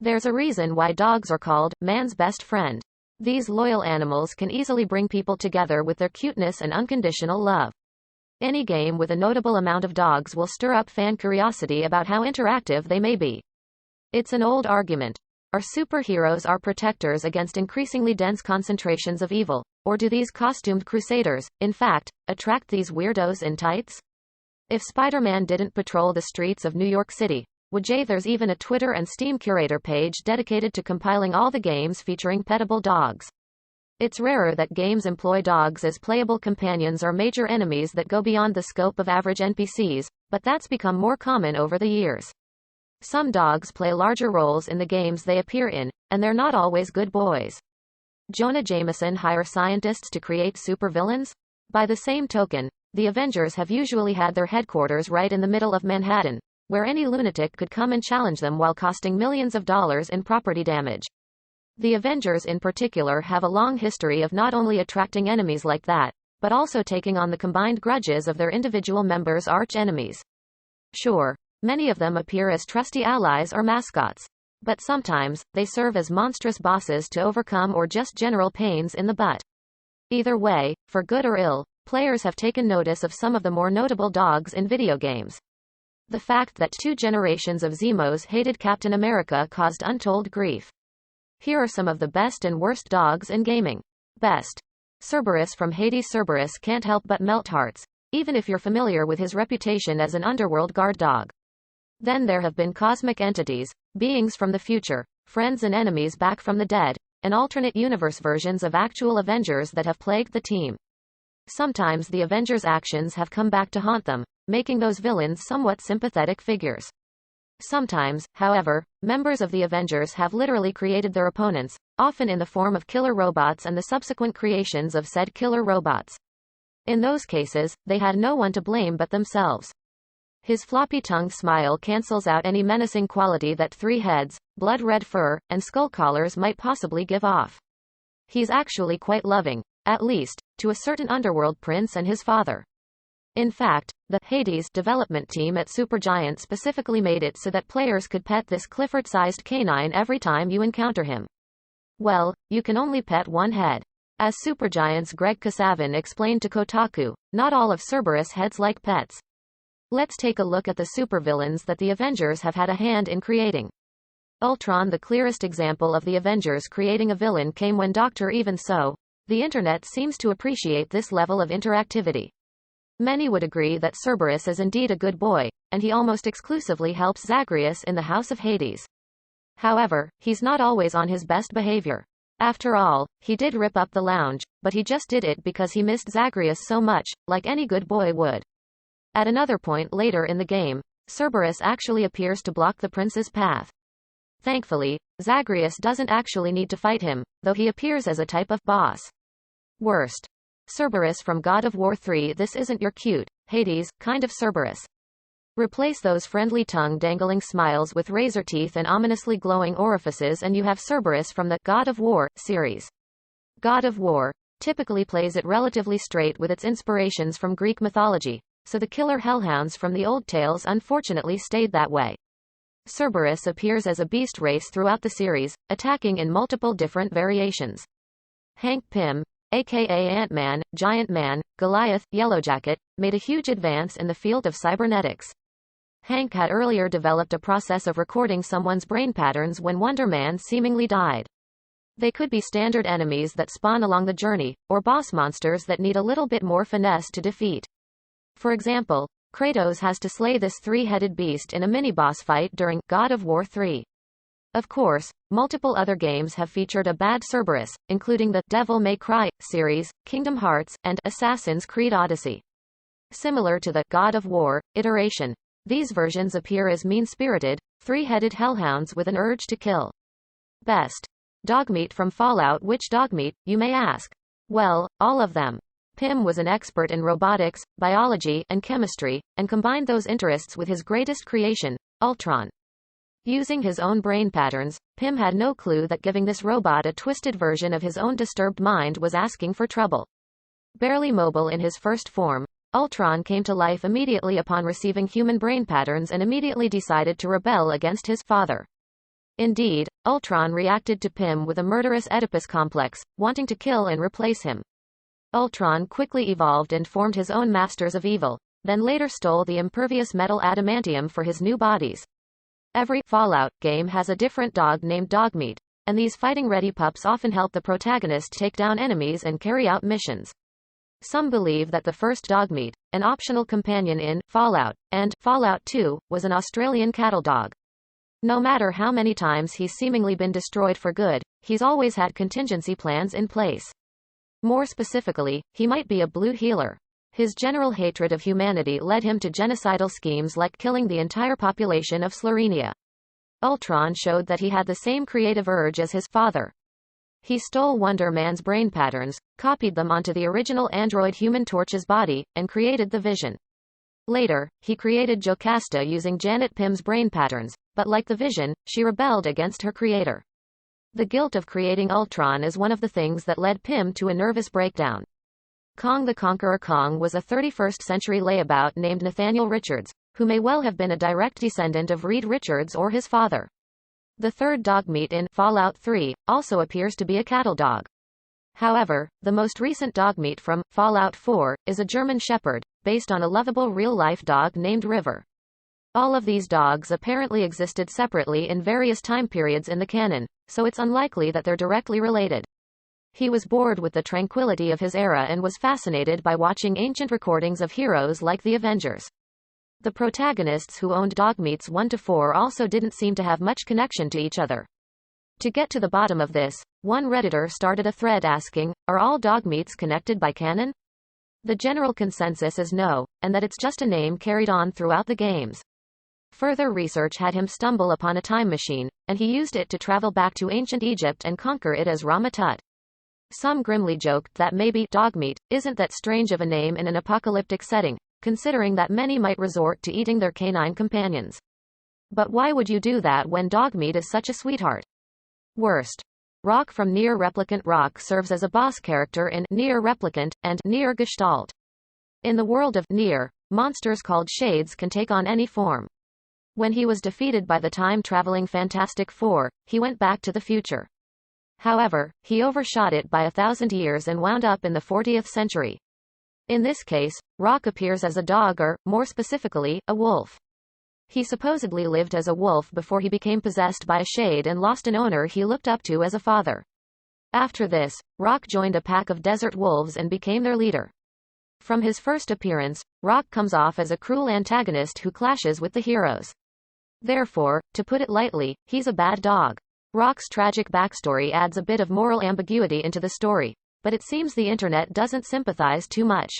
There's a reason why dogs are called man's best friend. These loyal animals can easily bring people together with their cuteness and unconditional love. Any game with a notable amount of dogs will stir up fan curiosity about how interactive they may be. It's an old argument. Are superheroes our protectors against increasingly dense concentrations of evil? Or do these costumed crusaders, in fact, attract these weirdos in tights? If Spider-Man didn't patrol the streets of New York City, there's even a Twitter and Steam curator page dedicated to compiling all the games featuring petable dogs. It's rarer that games employ dogs as playable companions or major enemies that go beyond the scope of average NPCs, but that's become more common over the years. Some dogs play larger roles in the games they appear in, and they're not always good boys. Jonah Jameson hire scientists to create supervillains? By the same token, the Avengers have usually had their headquarters right in the middle of Manhattan, where any lunatic could come and challenge them while costing millions of dollars in property damage. The Avengers in particular have a long history of not only attracting enemies like that, but also taking on the combined grudges of their individual members' arch-enemies. Sure, many of them appear as trusty allies or mascots, but sometimes, they serve as monstrous bosses to overcome or just general pains in the butt. Either way, for good or ill, players have taken notice of some of the more notable dogs in video games. The fact that 2 generations of Zemos hated Captain America caused untold grief. Here are some of the best and worst dogs in gaming. Best. Cerberus from Hades. Cerberus can't help but melt hearts, even if you're familiar with his reputation as an underworld guard dog. Then there have been cosmic entities, beings from the future, friends and enemies back from the dead, and alternate universe versions of actual Avengers that have plagued the team. Sometimes the Avengers' actions have come back to haunt them, making those villains somewhat sympathetic figures. Sometimes, however, members of the Avengers have literally created their opponents, often in the form of killer robots and the subsequent creations of said killer robots. In those cases, they had no one to blame but themselves. His floppy-tongued smile cancels out any menacing quality that 3 heads, blood-red fur, and skull collars might possibly give off. He's actually quite loving, at least, to a certain underworld prince and his father. In fact, the Hades development team at Supergiant specifically made it so that players could pet this Clifford-sized canine every time you encounter him. Well, you can only pet one head. As Supergiant's Greg Kasavin explained to Kotaku, not all of Cerberus' heads like pets. Let's take a look at the supervillains that the Avengers have had a hand in creating. Ultron. The clearest example of the Avengers creating a villain came when Even so, the internet seems to appreciate this level of interactivity. Many would agree that Cerberus is indeed a good boy, and he almost exclusively helps Zagreus in the House of Hades. However, he's not always on his best behavior. After all, he did rip up the lounge, but he just did it because he missed Zagreus so much, like any good boy would. At another point later in the game, Cerberus actually appears to block the prince's path. Thankfully, Zagreus doesn't actually need to fight him, though he appears as a type of boss. Worst. Cerberus from God of War 3. This isn't your cute, Hades, kind of Cerberus. Replace those friendly tongue-dangling smiles with razor teeth and ominously glowing orifices and you have Cerberus from the God of War series. God of War typically plays it relatively straight with its inspirations from Greek mythology, so the killer hellhounds from the old tales unfortunately stayed that way. Cerberus appears as a beast race throughout the series, attacking in multiple different variations. Hank Pym, aka Ant-Man, Giant Man, Goliath, Yellowjacket, made a huge advance in the field of cybernetics. Hank had earlier developed a process of recording someone's brain patterns when Wonder Man seemingly died. They could be standard enemies that spawn along the journey, or boss monsters that need a little bit more finesse to defeat. For example, Kratos has to slay this 3-headed beast in a mini-boss fight during God of War 3. Of course, multiple other games have featured a bad Cerberus, including the Devil May Cry series, Kingdom Hearts, and Assassin's Creed Odyssey. Similar to the God of War iteration, these versions appear as mean-spirited, 3-headed hellhounds with an urge to kill. Best. Dogmeat from Fallout. Which dogmeat, you may ask? Well, all of them. Pym was an expert in robotics, biology, and chemistry, and combined those interests with his greatest creation, Ultron. Using his own brain patterns, Pym had no clue that giving this robot a twisted version of his own disturbed mind was asking for trouble. Barely mobile in his first form, Ultron came to life immediately upon receiving human brain patterns and immediately decided to rebel against his father. Indeed, Ultron reacted to Pym with a murderous Oedipus complex, wanting to kill and replace him. Ultron quickly evolved and formed his own Masters of Evil, then later stole the impervious metal adamantium for his new bodies. Every Fallout game has a different dog named Dogmeat, and these fighting-ready pups often help the protagonist take down enemies and carry out missions. Some believe that the first Dogmeat, an optional companion in Fallout and Fallout 2, was an Australian cattle dog. No matter how many times he's seemingly been destroyed for good, he's always had contingency plans in place. More specifically, he might be a blue healer. His general hatred of humanity led him to genocidal schemes like killing the entire population of Slorenia. Ultron showed that he had the same creative urge as his father. He stole Wonder Man's brain patterns, copied them onto the original android Human Torch's body, and created the Vision. Later, he created Jocasta using Janet Pym's brain patterns, but like the Vision, she rebelled against her creator. The guilt of creating Ultron is one of the things that led Pym to a nervous breakdown. Kong the Conqueror. Kong was a 31st-century layabout named Nathaniel Richards, who may well have been a direct descendant of Reed Richards or his father. The third Dogmeat in Fallout 3 also appears to be a cattle dog. However, the most recent Dogmeat from Fallout 4 is a German Shepherd, based on a lovable real-life dog named River. All of these dogs apparently existed separately in various time periods in the canon, so it's unlikely that they're directly related. He was bored with the tranquility of his era and was fascinated by watching ancient recordings of heroes like the Avengers. The protagonists who owned Dogmeats 1 to 4 also didn't seem to have much connection to each other. To get to the bottom of this, one Redditor started a thread asking, are all Dogmeats connected by canon? The general consensus is no, and that it's just a name carried on throughout the games. Further research had him stumble upon a time machine, and he used it to travel back to ancient Egypt and conquer it as Rama-Tut. Some grimly joked that maybe Dogmeat isn't that strange of a name in an apocalyptic setting, considering that many might resort to eating their canine companions. But why would you do that when Dogmeat is such a sweetheart? Worst. Rock from Nier Replicant. Rock serves as a boss character in Nier Replicant and Nier Gestalt. In the world of Nier, monsters called Shades can take on any form. When he was defeated by the time-traveling Fantastic Four, he went back to the future. However, he overshot it by 1,000 years and wound up in the 40th century. In this case, Rock appears as a dog or, more specifically, a wolf. He supposedly lived as a wolf before he became possessed by a shade and lost an owner he looked up to as a father. After this, Rock joined a pack of desert wolves and became their leader. From his first appearance, Rock comes off as a cruel antagonist who clashes with the heroes. Therefore, to put it lightly, he's a bad dog. Rock's tragic backstory adds a bit of moral ambiguity into the story, but it seems the internet doesn't sympathize too much.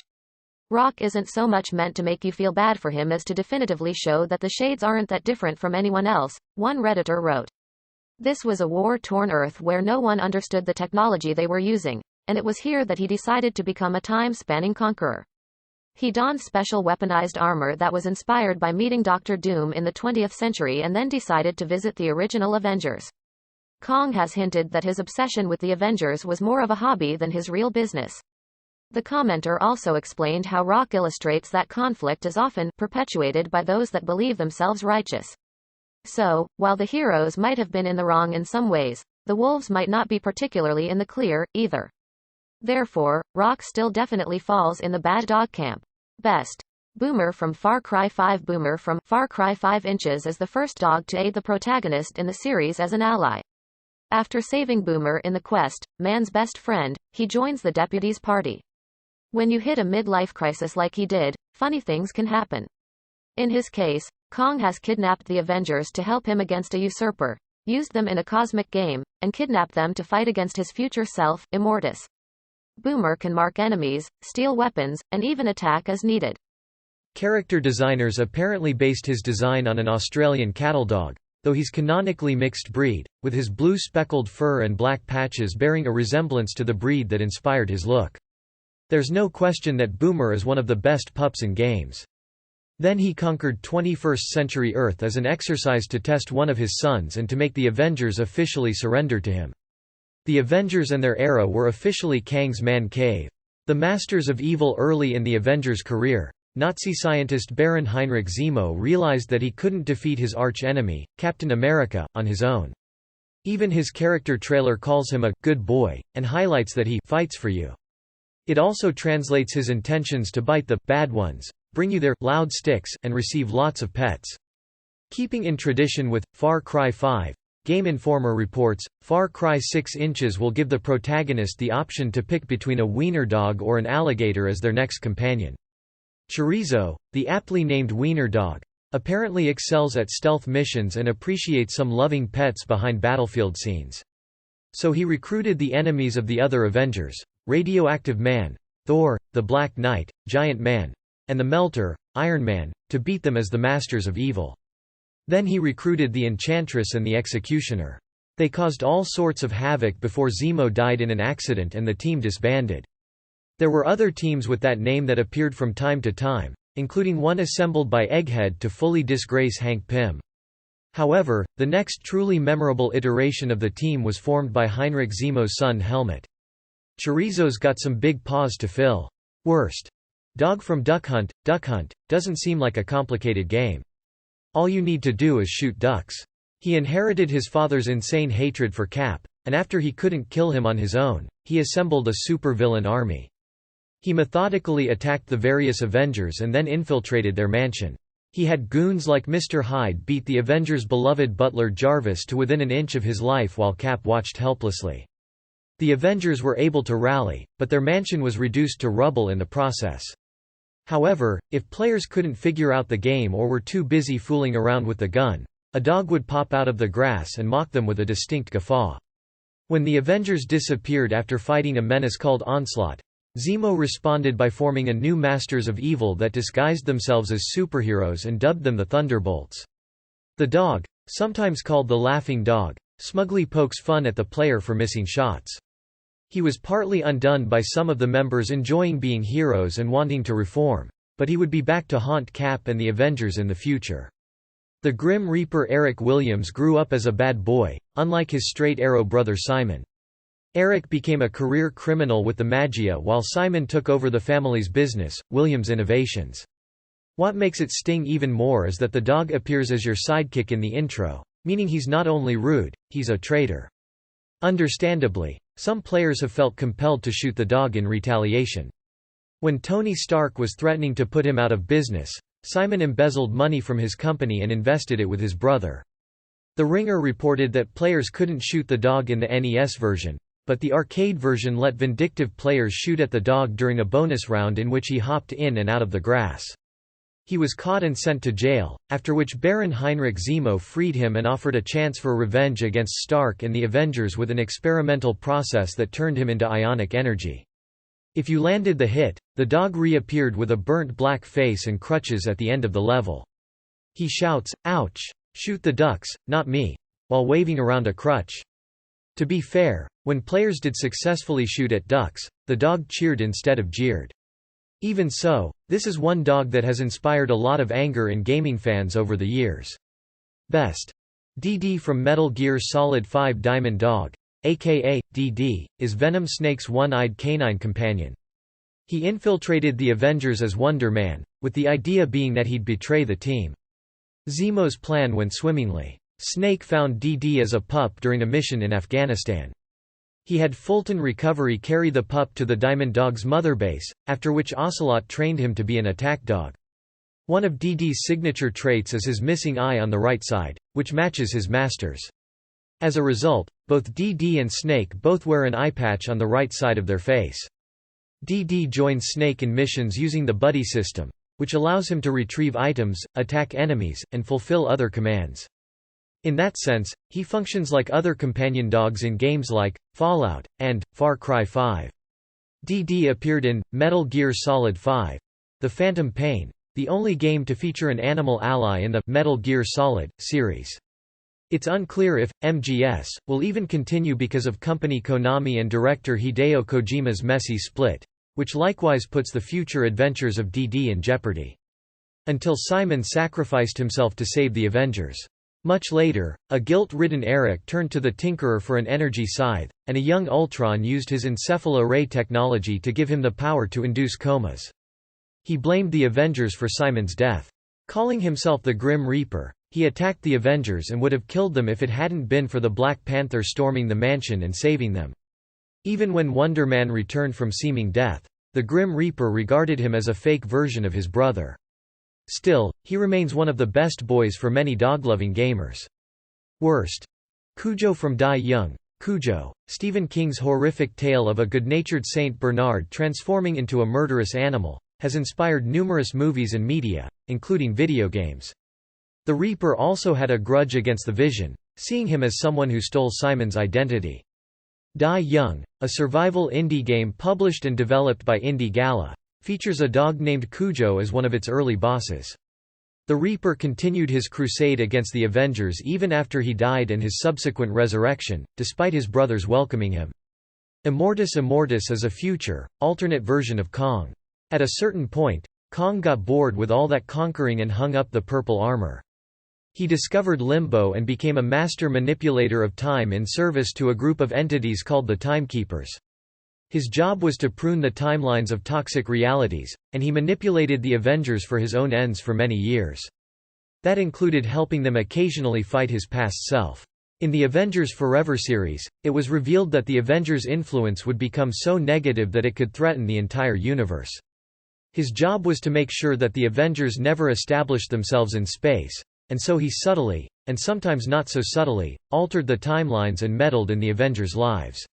Rock isn't so much meant to make you feel bad for him as to definitively show that the Shades aren't that different from anyone else, one Redditor wrote. This was a war-torn Earth where no one understood the technology they were using, and it was here that he decided to become a time-spanning conqueror. He donned special weaponized armor that was inspired by meeting Doctor Doom in the 20th century and then decided to visit the original Avengers. Kong has hinted that his obsession with the Avengers was more of a hobby than his real business. The commenter also explained how Rock illustrates that conflict is often perpetuated by those that believe themselves righteous. So, while the heroes might have been in the wrong in some ways, the wolves might not be particularly in the clear, either. Therefore, Rock still definitely falls in the bad dog camp. Best. Boomer from Far Cry 5. Boomer from Far Cry 5 Inches is the first dog to aid the protagonist in the series as an ally. After saving Boomer in the quest, Man's Best Friend, he joins the deputies' party. When you hit a midlife crisis like he did, funny things can happen. In his case, Kong has kidnapped the Avengers to help him against a usurper, used them in a cosmic game, and kidnapped them to fight against his future self, Immortus. Boomer can mark enemies, steal weapons, and even attack as needed. Character designers apparently based his design on an Australian cattle dog, though he's canonically mixed breed, with his blue speckled fur and black patches bearing a resemblance to the breed that inspired his look. There's no question that Boomer is one of the best pups in games. Then he conquered 21st-century Earth as an exercise to test one of his sons and to make the Avengers officially surrender to him. The Avengers and their era were officially Kang's man cave. The Masters of Evil. Early in the Avengers' career, Nazi scientist Baron Heinrich Zemo realized that he couldn't defeat his arch-enemy, Captain America, on his own. Even his character trailer calls him a good boy, and highlights that he fights for you. It also translates his intentions to bite the bad ones, bring you their loud sticks, and receive lots of pets. Keeping in tradition with Far Cry 5, Game Informer reports, Far Cry 6 inches will give the protagonist the option to pick between a wiener dog or an alligator as their next companion. Chorizo, the aptly named wiener dog, apparently excels at stealth missions and appreciates some loving pets behind battlefield scenes. So he recruited the enemies of the other Avengers, Radioactive Man, Thor, the Black Knight, Giant Man, and the Melter, Iron Man, to beat them as the masters of evil. Then he recruited the Enchantress and the Executioner. They caused all sorts of havoc before Zemo died in an accident and the team disbanded. There were other teams with that name that appeared from time to time, including one assembled by Egghead to fully disgrace Hank Pym. However, the next truly memorable iteration of the team was formed by Heinrich Zemo's son Helmut. Chorizo's got some big paws to fill. Worst. Dog from Duck Hunt doesn't seem like a complicated game. All you need to do is shoot ducks. He inherited his father's insane hatred for Cap, and after he couldn't kill him on his own, he assembled a supervillain army. He methodically attacked the various Avengers and then infiltrated their mansion. He had goons like Mr. Hyde beat the Avengers' beloved butler Jarvis to within an inch of his life while Cap watched helplessly. The Avengers were able to rally, but their mansion was reduced to rubble in the process. However, if players couldn't figure out the game or were too busy fooling around with the gun, a dog would pop out of the grass and mock them with a distinct guffaw. When the Avengers disappeared after fighting a menace called Onslaught, Zemo responded by forming a new Masters of Evil that disguised themselves as superheroes and dubbed them the Thunderbolts. The dog, sometimes called the Laughing Dog, smugly pokes fun at the player for missing shots. He was partly undone by some of the members enjoying being heroes and wanting to reform, but he would be back to haunt Cap and the Avengers in the future. The Grim Reaper Eric Williams grew up as a bad boy, unlike his straight arrow brother Simon. Eric became a career criminal with the Magia while Simon took over the family's business, Williams Innovations. What makes it sting even more is that the dog appears as your sidekick in the intro, meaning he's not only rude, he's a traitor. Understandably, some players have felt compelled to shoot the dog in retaliation. When Tony Stark was threatening to put him out of business, Simon embezzled money from his company and invested it with his brother. The Ringer reported that players couldn't shoot the dog in the NES version, but the arcade version let vindictive players shoot at the dog during a bonus round in which he hopped in and out of the grass. He was caught and sent to jail, after which Baron Heinrich Zemo freed him and offered a chance for revenge against Stark and the Avengers with an experimental process that turned him into ionic energy. If you landed the hit, the dog reappeared with a burnt black face and crutches at the end of the level. He shouts, "Ouch! Shoot the ducks, not me," while waving around a crutch. To be fair, when players did successfully shoot at ducks, the dog cheered instead of jeered. Even so, this is one dog that has inspired a lot of anger in gaming fans over the years. Best. DD from Metal Gear Solid 5. Diamond Dog, aka DD, is Venom Snake's one-eyed canine companion. He infiltrated the Avengers as Wonder Man, with the idea being that he'd betray the team. Zemo's plan went swimmingly. Snake found DD as a pup during a mission in Afghanistan. He had Fulton Recovery carry the pup to the Diamond Dog's mother base, after which Ocelot trained him to be an attack dog. One of DD's signature traits is his missing eye on the right side, which matches his master's. As a result, both DD and Snake both wear an eye patch on the right side of their face. DD joins Snake in missions using the buddy system, which allows him to retrieve items, attack enemies, and fulfill other commands. In that sense, he functions like other companion dogs in games like Fallout and Far Cry 5. DD appeared in Metal Gear Solid 5: The Phantom Pain, the only game to feature an animal ally in the Metal Gear Solid series. It's unclear if MGS will even continue because of company Konami and director Hideo Kojima's messy split, which likewise puts the future adventures of DD in jeopardy. Until Simon sacrificed himself to save the Avengers. Much later, a guilt-ridden Eric turned to the Tinkerer for an energy scythe, and a young Ultron used his encephalo-ray technology to give him the power to induce comas. He blamed the Avengers for Simon's death. Calling himself the Grim Reaper, He attacked the Avengers and would have killed them if it hadn't been for the Black Panther storming the mansion and saving them. Even when Wonder Man returned from seeming death, the Grim Reaper regarded him as a fake version of his brother. Still, he remains one of the best boys for many dog-loving gamers. Worst. Cujo from Die Young. Cujo, Stephen King's horrific tale of a good-natured Saint Bernard transforming into a murderous animal, has inspired numerous movies and media, including video games. The Reaper also had a grudge against the Vision, seeing him as someone who stole Simon's identity. Die Young, a survival indie game published and developed by Indie Gala, features a dog named Cujo as one of its early bosses. The Reaper continued his crusade against the Avengers even after he died and his subsequent resurrection, despite his brothers welcoming him. Immortus is a future, alternate version of Kong. At a certain point, Kong got bored with all that conquering and hung up the purple armor. He discovered Limbo and became a master manipulator of time in service to a group of entities called the Timekeepers. His job was to prune the timelines of toxic realities, and he manipulated the Avengers for his own ends for many years. That included helping them occasionally fight his past self. In the Avengers Forever series, it was revealed that the Avengers' influence would become so negative that it could threaten the entire universe. His job was to make sure that the Avengers never established themselves in space, and so he subtly, and sometimes not so subtly, altered the timelines and meddled in the Avengers' lives.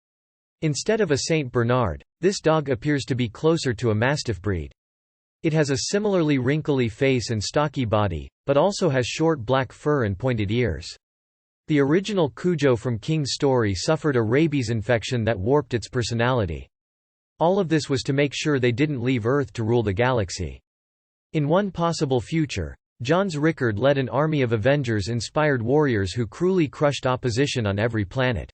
Instead of a Saint Bernard, this dog appears to be closer to a Mastiff breed. It has a similarly wrinkly face and stocky body, but also has short black fur and pointed ears. The original Cujo from King's story suffered a rabies infection that warped its personality. All of this was to make sure they didn't leave Earth to rule the galaxy. In one possible future, Johns Rickard led an army of Avengers-inspired warriors who cruelly crushed opposition on every planet.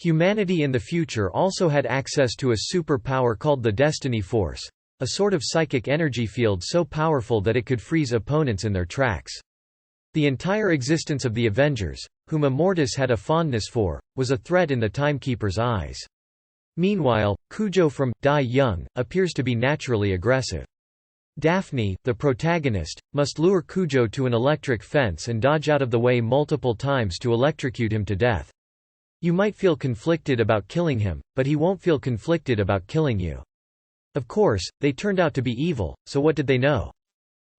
Humanity in the future also had access to a superpower called the Destiny Force, a sort of psychic energy field so powerful that it could freeze opponents in their tracks. The entire existence of the Avengers, whom Immortus had a fondness for, was a threat in the Timekeeper's eyes. Meanwhile, Cujo from Die Young appears to be naturally aggressive. Daphne, the protagonist, must lure Cujo to an electric fence and dodge out of the way multiple times to electrocute him to death. You might feel conflicted about killing him, but he won't feel conflicted about killing you. Of course, they turned out to be evil, so what did they know?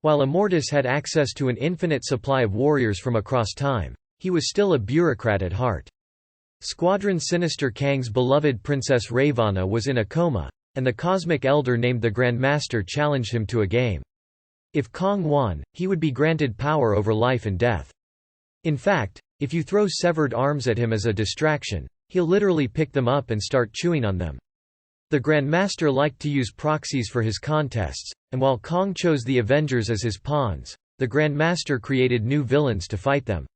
While Immortus had access to an infinite supply of warriors from across time, he was still a bureaucrat at heart. Squadron Sinister Kang's beloved Princess Ravonna was in a coma, and the Cosmic Elder named the Grand Master challenged him to a game. If Kong won, he would be granted power over life and death. In fact, if you throw severed arms at him as a distraction, he'll literally pick them up and start chewing on them. The Grand Master liked to use proxies for his contests, and while Kong chose the Avengers as his pawns, the Grand Master created new villains to fight them.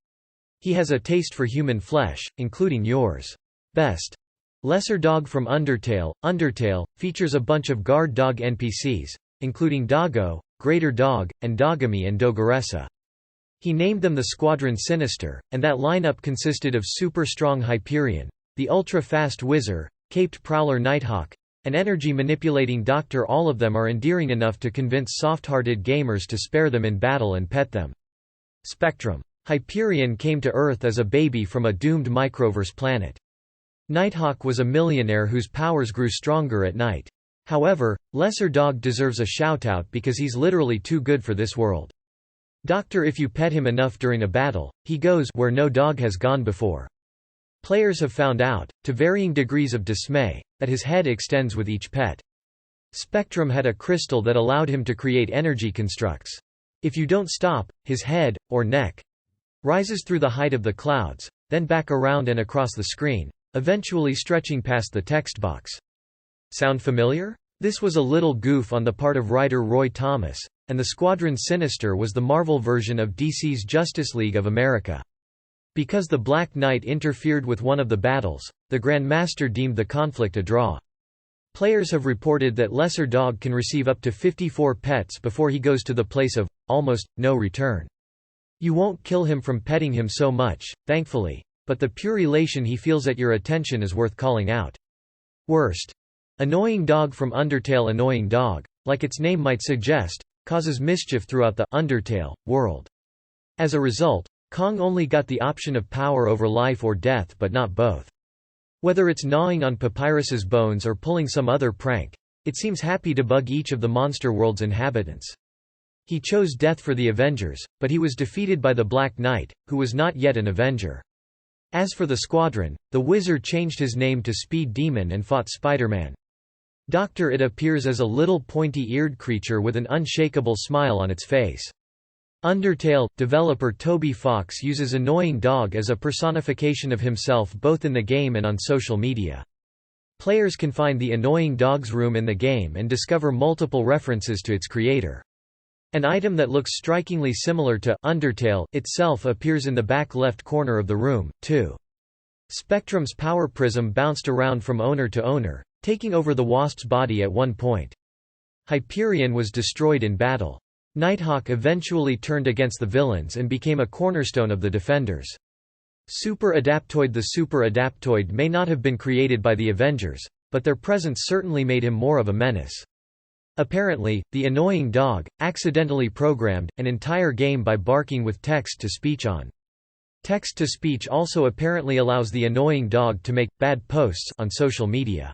He has a taste for human flesh, including yours. Best. Lesser Dog from Undertale. Undertale features a bunch of guard dog NPCs, including Doggo, Greater Dog, and Dogami and Dogoressa. He named them the Squadron Sinister, and that lineup consisted of super strong Hyperion, the ultra-fast Whizzer, caped Prowler Nighthawk, and energy-manipulating Doctor. All of them are endearing enough to convince soft-hearted gamers to spare them in battle and pet them. Spectrum. Hyperion came to Earth as a baby from a doomed microverse planet. Nighthawk was a millionaire whose powers grew stronger at night. However, Lesser Dog deserves a shout-out because he's literally too good for this world. Doctor, if you pet him enough during a battle, he goes where no dog has gone before. Players have found out, to varying degrees of dismay, that his head extends with each pet. Spectrum had a crystal that allowed him to create energy constructs. If you don't stop, his head, or neck, rises through the height of the clouds, then back around and across the screen, eventually stretching past the text box. Sound familiar? This was a little goof on the part of writer Roy Thomas, and the Squadron Sinister was the Marvel version of DC's Justice League of America. Because the Black Knight interfered with one of the battles, the Grand Master deemed the conflict a draw. Players have reported that Lesser Dog can receive up to 54 pets before he goes to the place of almost no return. You won't kill him from petting him so much, thankfully, but the pure elation he feels at your attention is worth calling out. Worst. Annoying Dog from Undertale. Annoying Dog, like its name might suggest, causes mischief throughout the Undertale world. As a result, Kong only got the option of power over life or death but not both. Whether it's gnawing on Papyrus's bones or pulling some other prank, it seems happy to bug each of the monster world's inhabitants. He chose death for the Avengers, but he was defeated by the Black Knight, who was not yet an Avenger. As for the Squadron, the Wizard changed his name to Speed Demon and fought Spider-Man. Dr. It appears as a little pointy-eared creature with an unshakable smile on its face. Undertale developer Toby Fox uses Annoying Dog as a personification of himself both in the game and on social media. Players can find the Annoying Dog's room in the game and discover multiple references to its creator. An item that looks strikingly similar to Undertale itself appears in the back left corner of the room, too. Spectrum's power prism bounced around from owner to owner, taking over the Wasp's body at one point. Hyperion was destroyed in battle. Nighthawk eventually turned against the villains and became a cornerstone of the Defenders. Super Adaptoid The Super Adaptoid may not have been created by the Avengers, but their presence certainly made him more of a menace. Apparently, the Annoying Dog accidentally programmed an entire game by barking with text-to-speech on. Text-to-speech also apparently allows the Annoying Dog to make bad posts on social media.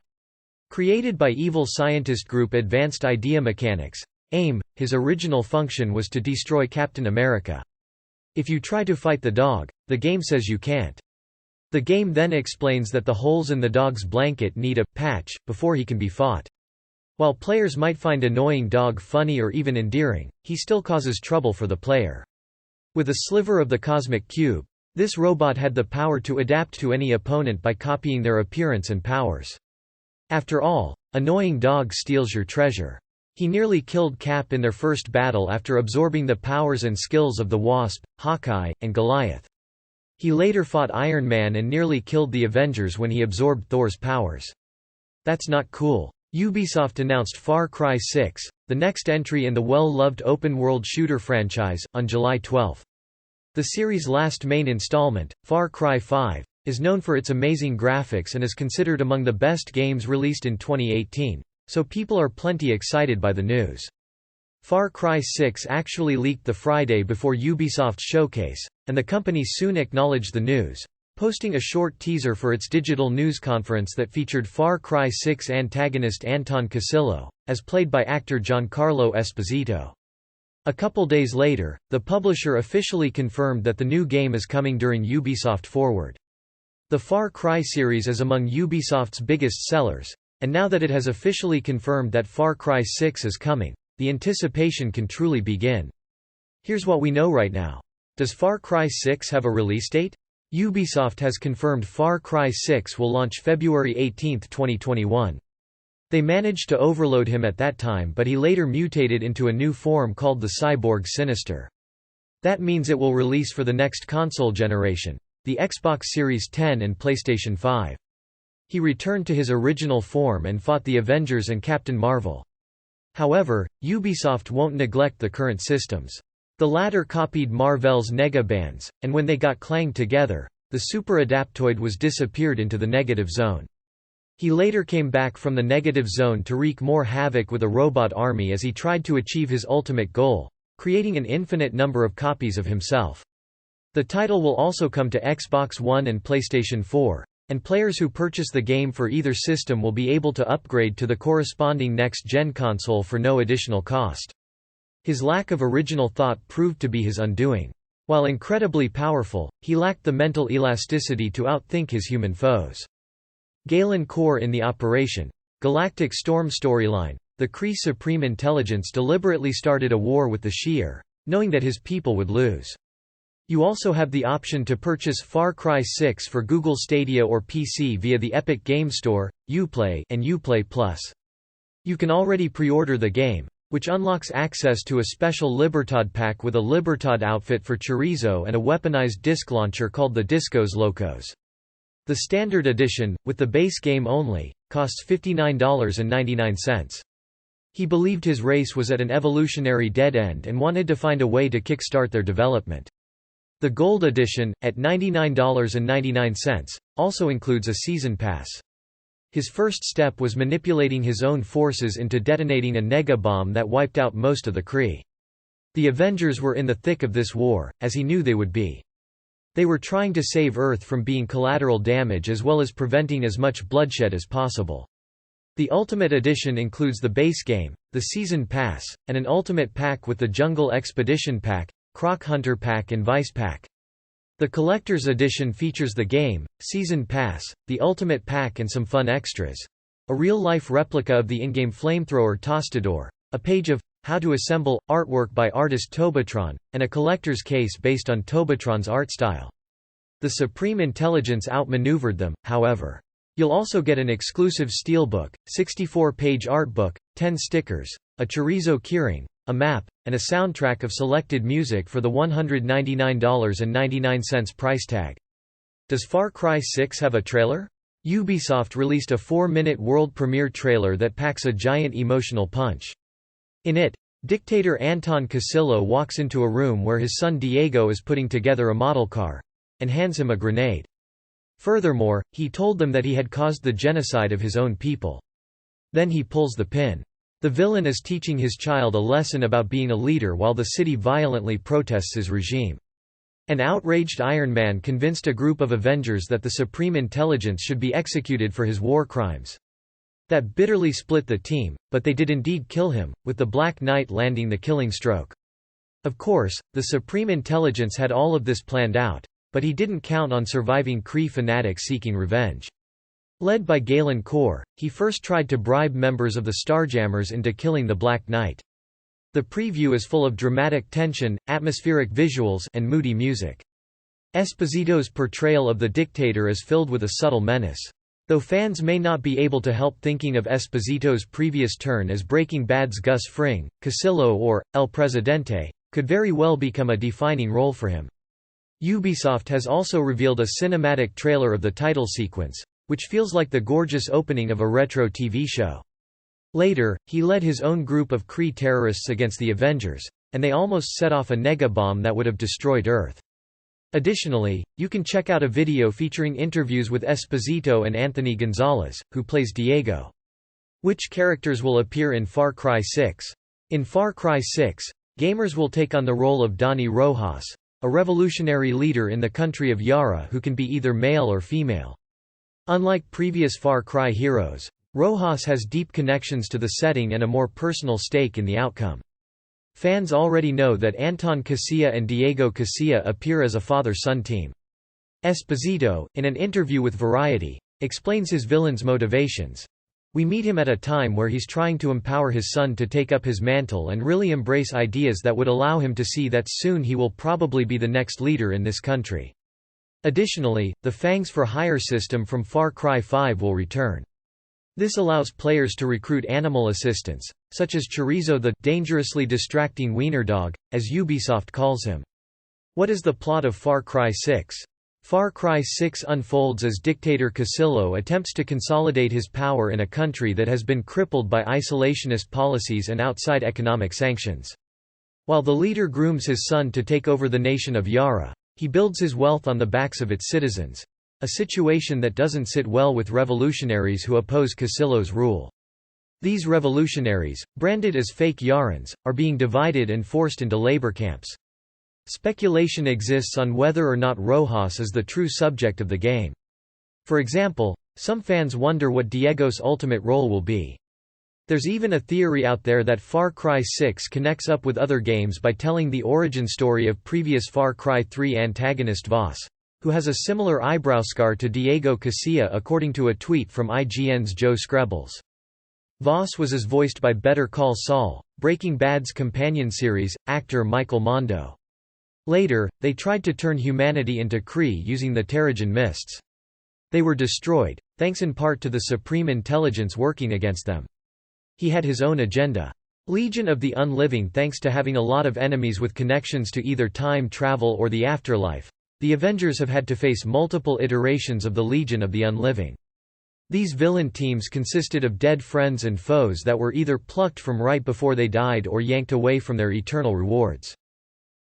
Created by evil scientist group Advanced Idea Mechanics, AIM, his original function was to destroy Captain America. If you try to fight the dog, the game says you can't. The game then explains that the holes in the dog's blanket need a patch before he can be fought. While players might find Annoying Dog funny or even endearing, he still causes trouble for the player. With a sliver of the cosmic cube, this robot had the power to adapt to any opponent by copying their appearance and powers. After all, Annoying Dog steals your treasure. He nearly killed Cap in their first battle after absorbing the powers and skills of the Wasp, Hawkeye, and Goliath. He later fought Iron Man and nearly killed the Avengers when he absorbed Thor's powers. That's not cool. Ubisoft announced Far Cry 6, the next entry in the well-loved open-world shooter franchise, on July 12. The series' last main installment, Far Cry 5, is known for its amazing graphics and is considered among the best games released in 2018. So people are plenty excited by the news. Far Cry 6 actually leaked the Friday before Ubisoft's showcase, and the company soon acknowledged the news, posting a short teaser for its digital news conference that featured Far Cry 6 antagonist Anton Castillo, as played by actor Giancarlo Esposito. A couple days later, the publisher officially confirmed that the new game is coming during Ubisoft Forward. The Far Cry series is among Ubisoft's biggest sellers, and now that it has officially confirmed that Far Cry 6 is coming, the anticipation can truly begin. Here's what we know right now. Does Far Cry 6 have a release date? Ubisoft has confirmed Far Cry 6 will launch February 18, 2021. They managed to overload him at that time, but he later mutated into a new form called the Cyborg Sinister. That means it will release for the next console generation, the Xbox Series X and PlayStation 5. He returned to his original form and fought the Avengers and Captain Marvel. However, Ubisoft won't neglect the current systems. The latter copied Marvel's Negabands, and when they got clanged together, the Super Adaptoid was disappeared into the negative zone. He later came back from the negative zone to wreak more havoc with a robot army as he tried to achieve his ultimate goal, creating an infinite number of copies of himself. The title will also come to Xbox One and PlayStation 4. And players who purchase the game for either system will be able to upgrade to the corresponding next-gen console for no additional cost. His lack of original thought proved to be his undoing. While incredibly powerful, he lacked the mental elasticity to outthink his human foes. Galen Core in the Operation Galactic Storm storyline, the Kree Supreme Intelligence deliberately started a war with the Shi'ar, knowing that his people would lose. You also have the option to purchase Far Cry 6 for Google Stadia or PC via the Epic Games Store, Uplay, and Uplay Plus. You can already pre-order the game, which unlocks access to a special Libertad pack with a Libertad outfit for Chorizo and a weaponized disc launcher called the Discos Locos. The Standard Edition, with the base game only, costs $59.99. He believed his race was at an evolutionary dead end and wanted to find a way to kickstart their development. The Gold Edition, at $99.99, also includes a season pass. His first step was manipulating his own forces into detonating a nega-bomb that wiped out most of the Kree. The Avengers were in the thick of this war, as he knew they would be. They were trying to save Earth from being collateral damage as well as preventing as much bloodshed as possible. The Ultimate Edition includes the base game, the Season Pass, and an Ultimate Pack with the Jungle Expedition Pack, Croc Hunter Pack and Vice Pack. The Collector's Edition features the game, Season Pass, the Ultimate Pack and some fun extras. A real-life replica of the in-game flamethrower Tostador, a page of How to Assemble, artwork by artist Tobatron, and a collector's case based on Tobatron's art style. The Supreme Intelligence outmaneuvered them, however. You'll also get an exclusive steelbook, 64-page art book, 10 stickers, a chorizo keyring, a map, and a soundtrack of selected music for the $199.99 price tag. Does Far Cry 6 have a trailer? Ubisoft released a 4-minute world premiere trailer that packs a giant emotional punch. In it, dictator Anton Casillo walks into a room where his son Diego is putting together a model car, and hands him a grenade. Furthermore, he told them that he had caused the genocide of his own people. Then he pulls the pin. The villain is teaching his child a lesson about being a leader while the city violently protests his regime. An outraged Iron Man convinced a group of Avengers that the Supreme Intelligence should be executed for his war crimes. That bitterly split the team, but they did indeed kill him, with the Black Knight landing the killing stroke. Of course, the Supreme Intelligence had all of this planned out, but he didn't count on surviving Kree fanatics seeking revenge. Led by Galen Corr, he first tried to bribe members of the Starjammers into killing the Black Knight. The preview is full of dramatic tension, atmospheric visuals, and moody music. Esposito's portrayal of the dictator is filled with a subtle menace. Though fans may not be able to help thinking of Esposito's previous turn as Breaking Bad's Gus Fring, Casillo or, El Presidente, could very well become a defining role for him. Ubisoft has also revealed a cinematic trailer of the title sequence, which feels like the gorgeous opening of a retro TV show. Later, he led his own group of Kree terrorists against the Avengers, and they almost set off a negabomb that would have destroyed Earth. Additionally, you can check out a video featuring interviews with Esposito and Anthony Gonzalez, who plays Diego. Which characters will appear in Far Cry 6? In Far Cry 6, gamers will take on the role of Donnie Rojas, a revolutionary leader in the country of Yara who can be either male or female. Unlike previous Far Cry heroes, Rojas has deep connections to the setting and a more personal stake in the outcome. Fans already know that Anton Casilla and Diego Casilla appear as a father-son team. Esposito, in an interview with Variety, explains his villain's motivations. We meet him at a time where he's trying to empower his son to take up his mantle and really embrace ideas that would allow him to see that soon he will probably be the next leader in this country. Additionally, the Fangs for Hire system from Far Cry 5 will return. This allows players to recruit animal assistants, such as Chorizo the dangerously distracting wiener dog, as Ubisoft calls him. What is the plot of Far Cry 6? Far Cry 6 unfolds as dictator Casillo attempts to consolidate his power in a country that has been crippled by isolationist policies and outside economic sanctions. While the leader grooms his son to take over the nation of Yara, he builds his wealth on the backs of its citizens, a situation that doesn't sit well with revolutionaries who oppose Casillo's rule. These revolutionaries, branded as fake Yarans, are being divided and forced into labor camps. Speculation exists on whether or not Rojas is the true subject of the game. For example, some fans wonder what Diego's ultimate role will be. There's even a theory out there that Far Cry 6 connects up with other games by telling the origin story of previous Far Cry 3 antagonist Voss, who has a similar eyebrow scar to Diego Casilla according to a tweet from IGN's Joe Screbbles. Voss was as voiced by Better Call Saul, Breaking Bad's companion series, actor Michael Mondo. Later, they tried to turn humanity into Kree using the Terrigen Mists. They were destroyed, thanks in part to the Supreme Intelligence working against them. He had his own agenda. Legion of the Unliving. Thanks to having a lot of enemies with connections to either time travel or the afterlife, the Avengers have had to face multiple iterations of the Legion of the Unliving. These villain teams consisted of dead friends and foes that were either plucked from right before they died or yanked away from their eternal rewards.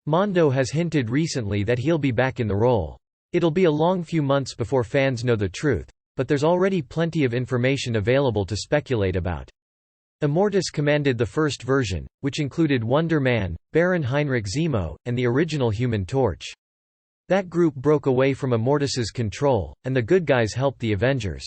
Mondo has hinted recently that he'll be back in the role. It'll be a long few months before fans know the truth, but there's already plenty of information available to speculate about. Immortus commanded the first version, which included Wonder Man, Baron Heinrich Zemo, and the original Human Torch. That group broke away from Immortus's control, and the good guys helped the Avengers.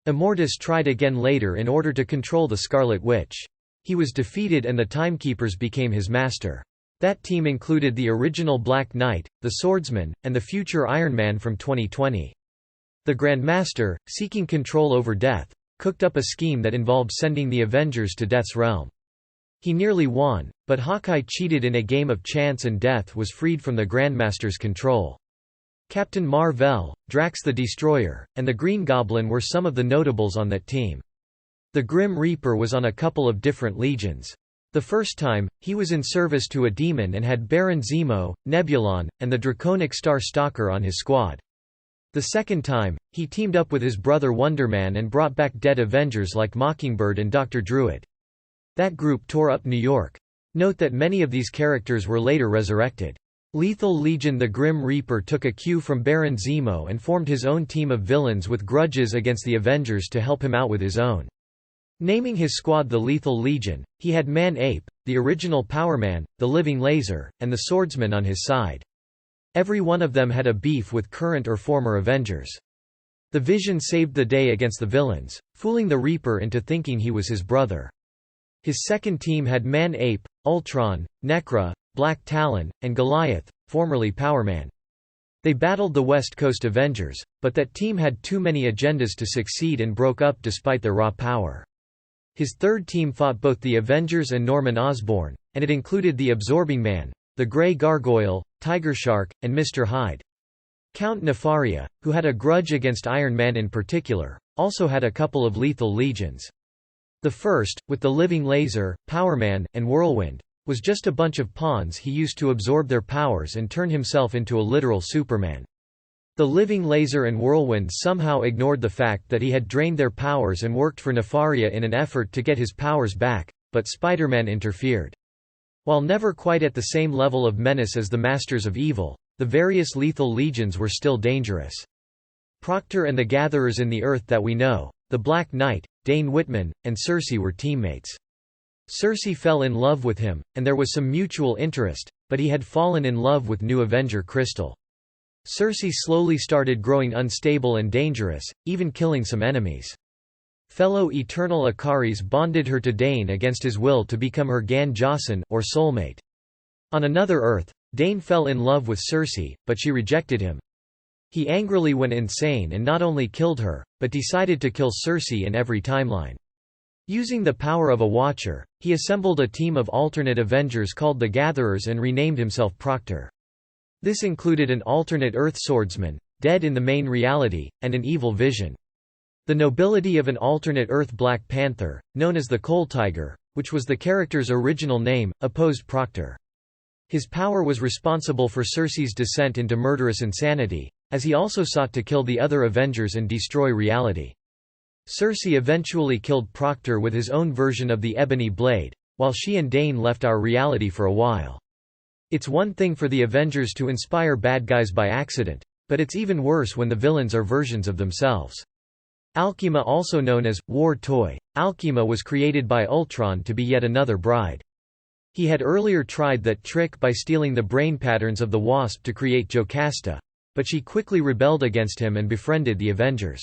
Immortus tried again later in order to control the Scarlet Witch. He was defeated and the Timekeepers became his master. That team included the original Black Knight, the Swordsman, and the future Iron Man from 2020. The Grandmaster, seeking control over Death, cooked up a scheme that involved sending the Avengers to Death's realm. He nearly won, but Hawkeye cheated in a game of chance and Death was freed from the Grandmaster's control. Captain Mar-Vell, Drax the Destroyer, and the Green Goblin were some of the notables on that team. The Grim Reaper was on a couple of different legions. The first time, he was in service to a demon and had Baron Zemo, Nebulon, and the Draconic Star Stalker on his squad. The second time, he teamed up with his brother Wonder Man and brought back dead Avengers like Mockingbird and Dr. Druid. That group tore up New York. Note that many of these characters were later resurrected. Lethal Legion. The Grim Reaper took a cue from Baron Zemo and formed his own team of villains with grudges against the Avengers to help him out with his own. Naming his squad the Lethal Legion, he had Man-Ape, the original Power Man, the Living Laser, and the Swordsman on his side. Every one of them had a beef with current or former Avengers. The Vision saved the day against the villains, fooling the Reaper into thinking he was his brother. His second team had Man-Ape, Ultron, Necra, Black Talon, and Goliath, formerly Power Man. They battled the West Coast Avengers, but that team had too many agendas to succeed and broke up despite their raw power. His third team fought both the Avengers and Norman Osborn, and it included the Absorbing Man, the Grey Gargoyle, Tiger Shark, and Mr. Hyde. Count Nefaria, who had a grudge against Iron Man in particular, also had a couple of lethal legions. The first, with the Living Laser, Power Man, and Whirlwind, was just a bunch of pawns he used to absorb their powers and turn himself into a literal Superman. The Living Laser and Whirlwind somehow ignored the fact that he had drained their powers and worked for Nefaria in an effort to get his powers back, but Spider-Man interfered. While never quite at the same level of menace as the Masters of Evil, the various lethal legions were still dangerous. Proctor and the Gatherers in the Earth that we know, the Black Knight, Dane Whitman, and Cersei were teammates. Cersei fell in love with him, and there was some mutual interest, but he had fallen in love with new Avenger Crystal. Cersei slowly started growing unstable and dangerous, even killing some enemies. Fellow Eternal Akaris bonded her to Dane against his will to become her Gan Jocelyn, or soulmate. On another Earth, Dane fell in love with Cersei, but she rejected him. He angrily went insane and not only killed her, but decided to kill Cersei in every timeline. Using the power of a Watcher, he assembled a team of alternate Avengers called the Gatherers and renamed himself Proctor. This included an alternate Earth Swordsman, dead in the main reality, and an evil Vision. The nobility of an alternate Earth Black Panther, known as the Coal Tiger, which was the character's original name, opposed Proctor. His power was responsible for Cersei's descent into murderous insanity, as he also sought to kill the other Avengers and destroy reality. Cersei eventually killed Proctor with his own version of the Ebony Blade, while she and Dane left our reality for a while. It's one thing for the Avengers to inspire bad guys by accident, but it's even worse when the villains are versions of themselves. Alchema, also known as War Toy, Alchema was created by Ultron to be yet another bride. He had earlier tried that trick by stealing the brain patterns of the Wasp to create Jocasta, but she quickly rebelled against him and befriended the Avengers.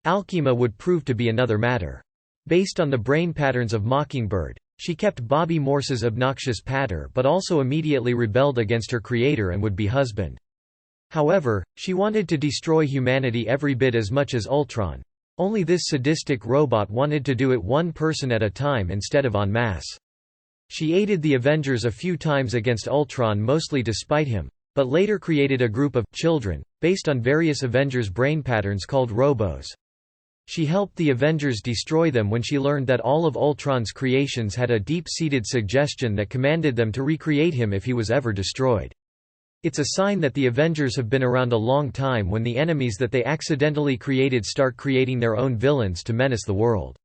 Alchema would prove to be another matter. Based on the brain patterns of Mockingbird, she kept Bobby Morse's obnoxious patter but also immediately rebelled against her creator and would-be husband. However, she wanted to destroy humanity every bit as much as Ultron. Only this sadistic robot wanted to do it one person at a time instead of en masse. She aided the Avengers a few times against Ultron, mostly despite him, but later created a group of children, based on various Avengers' brain patterns called Robos. She helped the Avengers destroy them when she learned that all of Ultron's creations had a deep-seated suggestion that commanded them to recreate him if he was ever destroyed. It's a sign that the Avengers have been around a long time when the enemies that they accidentally created start creating their own villains to menace the world.